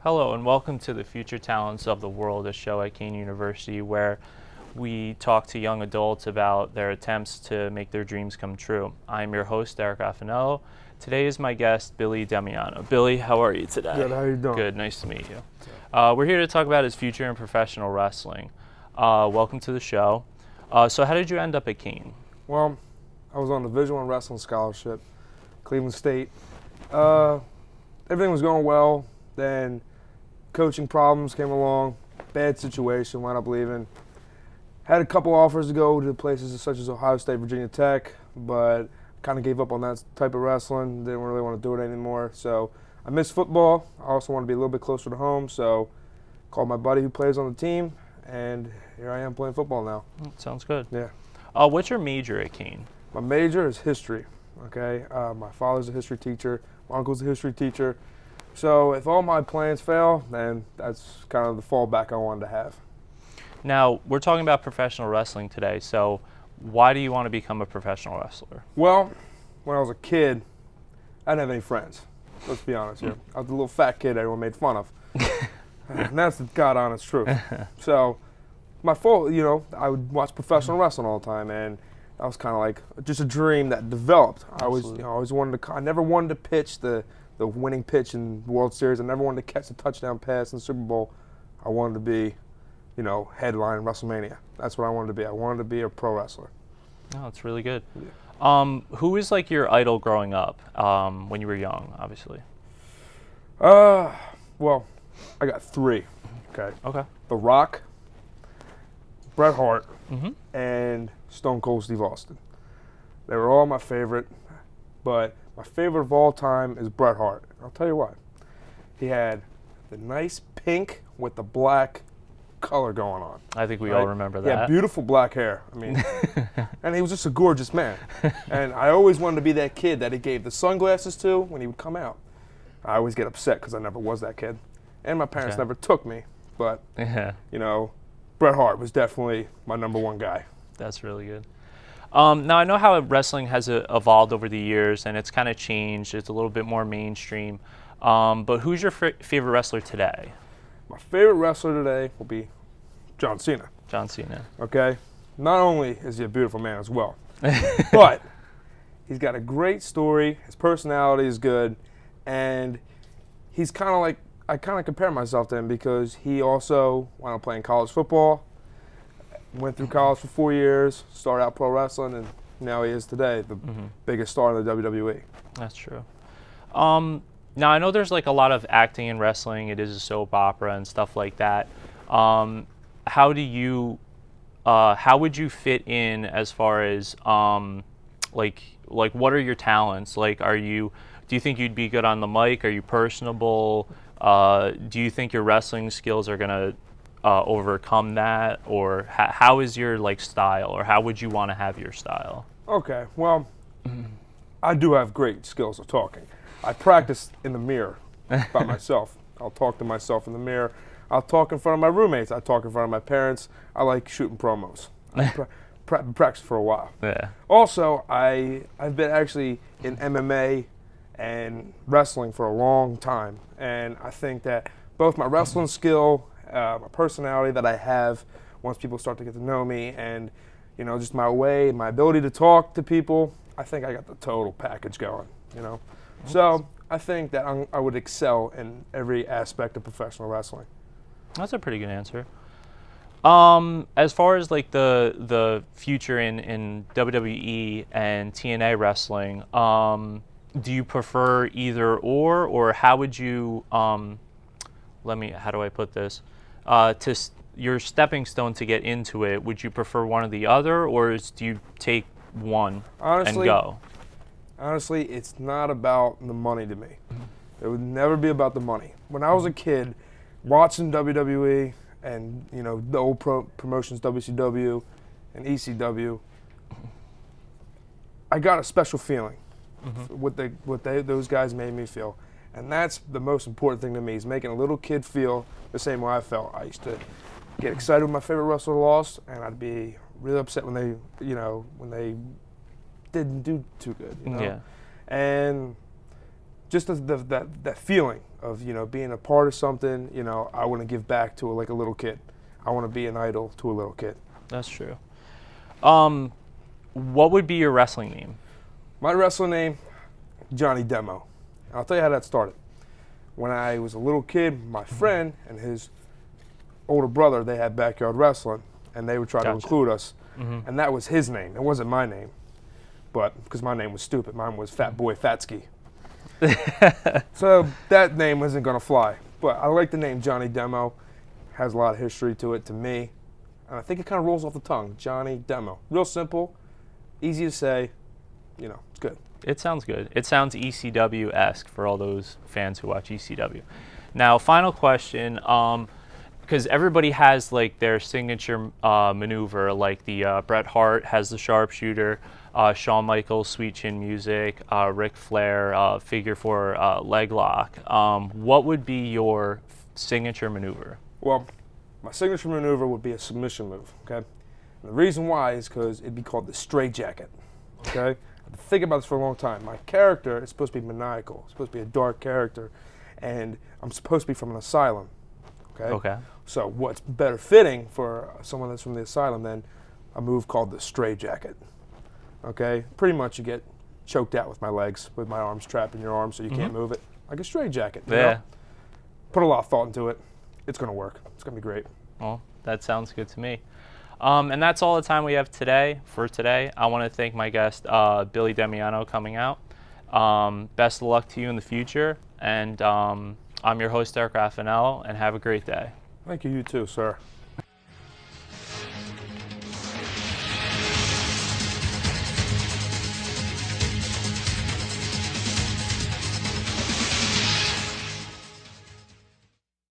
Hello and welcome to the Future Talents of the World, a show at Kean University where we talk to young adults about their attempts to make their dreams come true. I'm your host, Eric Affinello. Today is my guest, Billy Demiano. Billy, how are you today? Good, how you doing? Good, nice to meet you. We're here to talk about his future in professional wrestling. Welcome to the show. So how did you end up at Kean? Well, I was on the Division I wrestling scholarship, Cleveland State. Everything was going well, then coaching problems came along, bad situation, wound up leaving. Had a couple offers to go to places such as Ohio State, Virginia Tech, but kind of gave up on that type of wrestling, didn't really want to do it anymore. So I miss football. I also want to be a little bit closer to home, so called my buddy who plays on the team, and here I am playing football now. Sounds good. Yeah. What's your major at Kean? My major is history, okay? My father's a history teacher, my uncle's a history teacher. So if all my plans fail, then that's kind of the fallback I wanted to have. Now, we're talking about professional wrestling today, so why do you want to become a professional wrestler? Well, when I was a kid, I didn't have any friends. Let's be honest here. I was the little fat kid everyone made fun of. And that's the God honest truth. So my fault, I would watch professional wrestling all the time, and that was kind of like just a dream that developed. I never wanted to pitch the winning pitch in the World Series. I never wanted to catch the touchdown pass in the Super Bowl. I wanted to be, headline WrestleMania. That's what I wanted to be. I wanted to be a pro wrestler. Oh, that's really good. Yeah. Who is like your idol growing up when you were young, obviously? Well, I got three. Okay. The Rock, Bret Hart, and Stone Cold Steve Austin. They were all my favorite, but my favorite of all time is Bret Hart. I'll tell you why. He had the nice pink with the black color going on. I think we all remember that. He had beautiful black hair. I mean, and he was just a gorgeous man. And I always wanted to be that kid that he gave the sunglasses to when he would come out. I always get upset because I never was that kid. And my parents never took me. But, Bret Hart was definitely my number one guy. That's really good. Now, I know how wrestling has evolved over the years, and it's kind of changed. It's a little bit more mainstream. But who's your favorite wrestler today? My favorite wrestler today will be John Cena. John Cena. Okay? Not only is he a beautiful man as well, but he's got a great story. His personality is good. And he's kind of like, I kind of compare myself to him because he also wound up playing college football, went through college for 4 years, started out pro wrestling, and now he is today the biggest star in the WWE. That's true. Now, I know there's like a lot of acting in wrestling. It is a soap opera and stuff like that. How would you fit in as far as like what are your talents? Like, do you think you'd be good on the mic? Are you personable? Do you think your wrestling skills are gonna overcome that, or how is your style, or how would you want to have your style? Okay, well, I do have great skills of talking. I practice in the mirror by myself. I'll talk to myself in the mirror. I'll talk in front of my roommates. I talk in front of my parents. I like shooting promos. I've practiced for a while. Yeah. Also, I've been actually in MMA and wrestling for a long time, and I think that both my wrestling skill, my personality that I have once people start to get to know me, and just my way, my ability to talk to people, I think I got the total package going. So I think that I would excel in every aspect of professional wrestling. That's a pretty good answer. As far as the future in WWE and TNA wrestling, do you prefer either or how would you how do I put this? Your stepping stone to get into it, would you prefer one or the other, or do you take one and go? Honestly, it's not about the money to me. It would never be about the money. When I was a kid, watching WWE and the old promotions, WCW and ECW, I got a special feeling. Those guys made me feel, and that's the most important thing to me, is making a little kid feel the same way I felt. I used to get excited when my favorite wrestler lost, and I'd be really upset when they, didn't do too good. Yeah. And just that feeling of, being a part of something. I want to give back to like a little kid. I want to be an idol to a little kid. That's true. What would be your wrestling name? My wrestling name, Johnny Demo. And I'll tell you how that started. When I was a little kid, my friend and his older brother, they had backyard wrestling, and they would try to include us. And that was his name. It wasn't my name. But because my name was stupid, mine was Fat Boy Fatski. So that name wasn't going to fly. But I like the name Johnny Demo. Has a lot of history to it to me. And I think it kind of rolls off the tongue. Johnny Demo. Real simple, easy to say. It's good. It sounds good. It sounds ECW-esque for all those fans who watch ECW. Now, final question, because everybody has like their signature maneuver, like the Bret Hart has the sharpshooter, Shawn Michaels sweet chin music, Ric Flair figure four leg lock. What would be your signature maneuver? Well, my signature maneuver would be a submission move. Okay, and the reason why is because it'd be called the straight jacket. Okay. I've been thinking about this for a long time. My character is supposed to be maniacal. It's supposed to be a dark character. And I'm supposed to be from an asylum. Okay? So what's better fitting for someone that's from the asylum than a move called the stray jacket? Okay? Pretty much you get choked out with my legs, with my arms trapped in your arms so you can't move it. Like a stray jacket. You know? Put a lot of thought into it. It's going to work. It's going to be great. Well, that sounds good to me. And that's all the time we have today. I want to thank my guest, Billy Demiano, coming out. Best of luck to you in the future. And I'm your host, Eric Raffanello, and have a great day. Thank you. You too, sir.